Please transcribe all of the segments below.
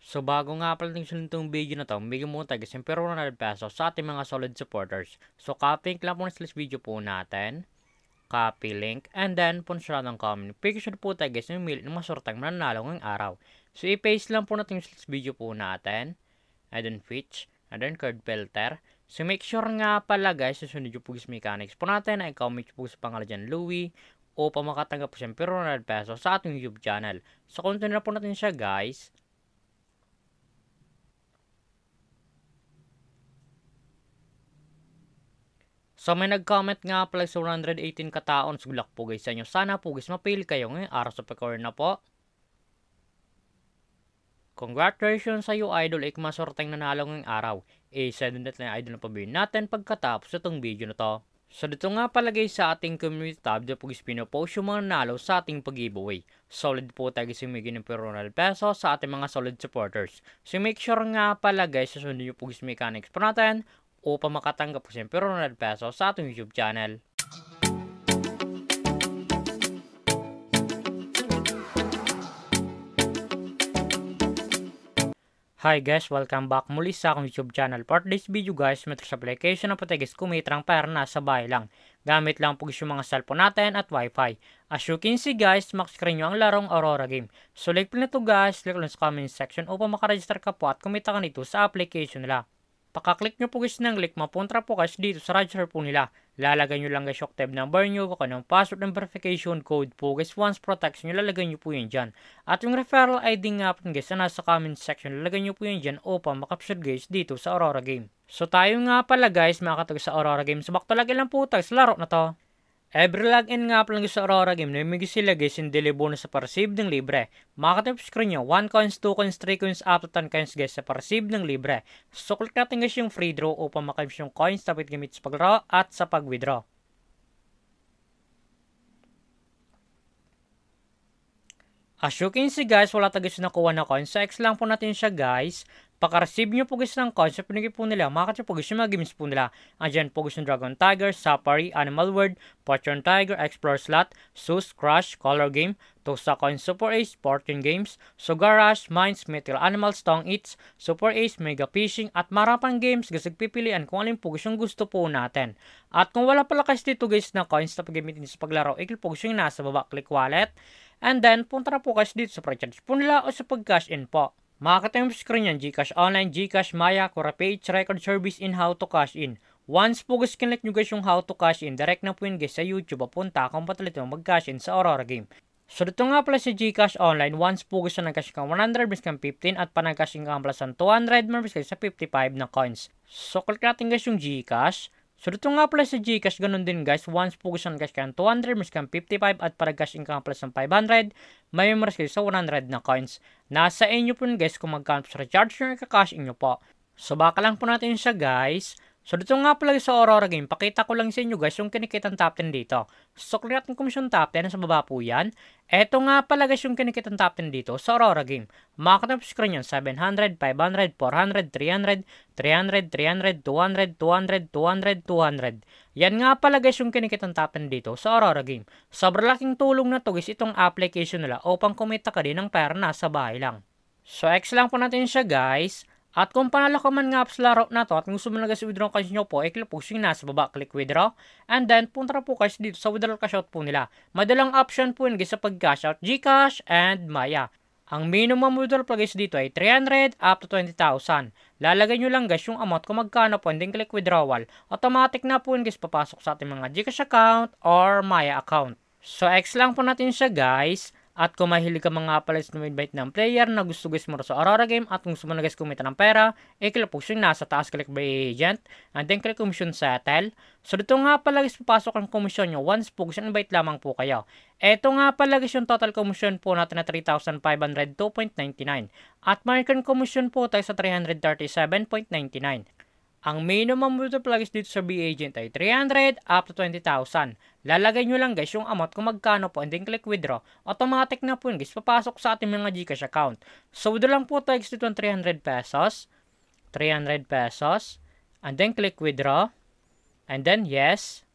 So bago nga pala tingnan itong video na to, bigyan mo tayo kasi pero peso sa ating mga solid supporters. So copy link lang po na slash video po natin. Copy link and then punta siya ng comment. Picture po tayo guys yung mail ng masortang mananalo ngayong araw. So i-paste lang po natin yung slash video po natin. And then Twitch. And then card filter. So make sure nga pala guys, susunod yung Pugis Mechanics po natin ay comment po sa pangalan dyan Louie o makatanggap po siya pero peso sa ating YouTube channel. So continue na po natin siya guys. So may nag-comment nga pala sa 118 kataon. Suglak po guys sa inyo. Sana po guys mapili kayo ngayong araw sa pagkaroon na po. Congratulations sa iyo idol. Masorteng nanalo ngayong araw. Send na lang idol na pabihin natin pagkatapos itong video na to. So dito nga pala guys sa ating community tab. Dito po guys pinopost yung mga nanalo sa ating pag-giveaway. Solid po tayo guys yung may ganun pero peso sa ating mga solid supporters. So make sure nga pala guys susunod yung Pugis Mechanics po natin upang makatanggap po siyempre peso sa ating YouTube channel. Hi guys, welcome back muli sa aking YouTube channel. For this video guys, metros application na po tayo guys kumitrang para nasa bahay lang. Gamit lang po guys yung mga cellphone natin at wifi. As you can see guys, max screen nyo ang larong Aurora game. So like po nito guys, click lang sa comment section upang makaregister ka po at kumita ka nito sa application nila. Pakaklik nyo po guys ng link, mapunta po guys dito sa register po nila. Lalagay nyo lang guys yung tab number nyo, kung password and verification code po guys. Once protection nyo, lalagay nyo po yun dyan. At yung referral ID nga po guys na nasa comment section, lalagay nyo po yun dyan upang makapsure guys dito sa Aurora game. So tayo nga pala guys, makakatag sa Aurora game. So back talaga lang po tayo sa laro na to. Every login nga pala sa Aurora game, namimigay sila guys yung daily bonus sa pa-receive ng libre. Makakatip screen nyo, 1 coins, 2 coins, 3 coins, up to 10 coins guys sa pa-receive ng libre. So click natin guys yung free draw upang makapip yung coins dapat gamit sa paglaro at sa pag-withdraw. As you can see guys, wala tayo guys nakuha na coins. So X lang po natin siya guys. Pagka-receive nyo po guys ng coins, pinigay po nila, makakatip po guys yung mga games po nila. Andyan po guys yung Dragon Tiger, Safari, Animal World, Fortune Tiger, Explore Slot, Sus, Crush, Color Game, Tosa Coins, Super Ace, Fortune Games, Sugar Rush, Mines, Mythical Animals, Tong Eats, Super Ace, Mega Fishing, at marapang games guys, pipilian kung alin po guys yung gusto po natin. At kung wala pala guys dito guys na coins na paggamitin sa paglaro, i-click po guys yung nasa baba, click wallet. And then, punta na po guys dito sa pre-charge po nila o sa pag-cash in po. Makakita yung screen yan, GCash Online, GCash Maya, Corapage, Record Service in How to Cash In. Once po guys, kinlik nyo guys yung How to Cash In, direct na po yun guys sa YouTube, papunta kung patuloy mo mag-cash in sa Aurora game. So dito nga pala sa GCash Online, once po guys na nag-cash ka 100, mas kang 15, at pa nag-cash ka pala sa 200, mas guys sa 55 na coins. So click natin guys yung GCash. So dito nga pala sa GCash, ganun din guys. Once po gusto nag-cash ka ng 200, mas kang 55 at para cash in ka plus ng 500, may mas kayo sa 100 na coins. Nasa inyo po guys kung magkano sa recharge nyo, ika-cash in nyo po. So baka lang po natin siya guys. So dito nga pala sa Aurora game, pakita ko lang sa inyo guys yung kinikitang top 10 dito. So click natin commission top 10, nasa baba po yan. Eto nga pala guys yung kinikitang top 10 dito sa Aurora game. Makakatap screen yun, 700, 500, 400, 300, 300, 300, 200, 200, 200, 200. Yan nga pala guys yung kinikitang top 10 dito sa Aurora game. Sobrang laking tulong na to guys itong application nila upang kumita ka din ng pera nasa bahay lang. So X lang po natin siya guys. At kung panalo ka man nga sa laro na to at gusto mo na guys withdraw cash nyo po, i-click po yung nasa baba, click withdraw. And then, punta na po guys dito sa withdrawal cash out po nila. Madalang option po yun guys sa pag-cash out, GCash and Maya. Ang minimum withdrawal po guys dito ay 300 up to 20,000. Lalagay nyo lang guys yung amount kung magkano po and then click withdrawal. Automatic na po yun guys papasok sa ating mga GCash account or Maya account. So X lang po natin siya guys. At kung mahilig ka mga pala sa invite ng player na gusto guys mo sa Aurora game at kung gusto mo na guys kumita ng pera, i-click po yung nasa taas, click by agent, and then click commission settle. So dito nga pala guys papasok ang commission nyo once po gusto invite lamang po kayo. Eto nga pala guys yung total commission po natin na 3,502.99 at market commission po tayo sa 337.99. Ang minimum withdrawal guys dito sa B-Agent ay 300 up to 20,000. Lalagay nyo lang guys yung amount kung magkano po and then click withdraw. Automatic na po yun guys papasok sa ating mga GCash account. So withdraw lang po tayo guys dito ng 300 pesos. 300 pesos. And then click withdraw. And then yes.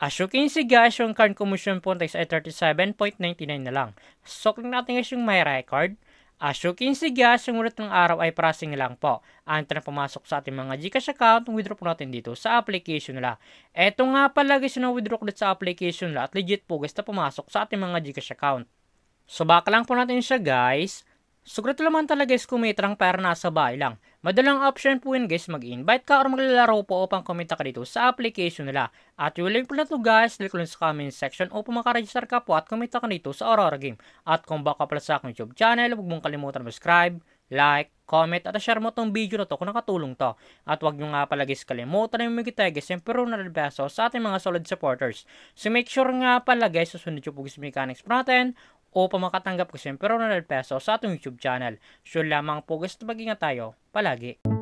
As you can see guys, yung card commission po tayo ay 37.99 na lang. So click natin guys yung my record. As you can see guys, yung ulit ng araw ay pricing lang po. Ante na pumasok sa ating mga GCash account, withdraw po natin dito sa application nila. Eto nga pala guys, yung withdraw ulit sa application nila at legit po guys na pumasok sa ating mga GCash account. So baka lang po natin siya guys. Sugat naman talaga guys kumitrang para nasa bahay lang. Madalang option po yun guys, mag-invite ka or maglalaro po upang kumita ka dito sa application nila. At yung link po na to guys, link ko lang sa comment section upang makaregister ka po at kumita ka dito sa Aurora Game. At kung baka pala sa aking YouTube channel, huwag mong kalimutan subscribe, like, comment at share mo tong video na to kung nakatulong to. At huwag nyo nga pala guys kalimutan na yung mga guys yung pero na peso sa ating mga solid supporters. So make sure nga pala guys, susunod yung po guys mechanics po natin upang makatanggap ko siyempre 100 pesos sa ating YouTube channel. Sure lamang po guys na mag-ingat tayo palagi.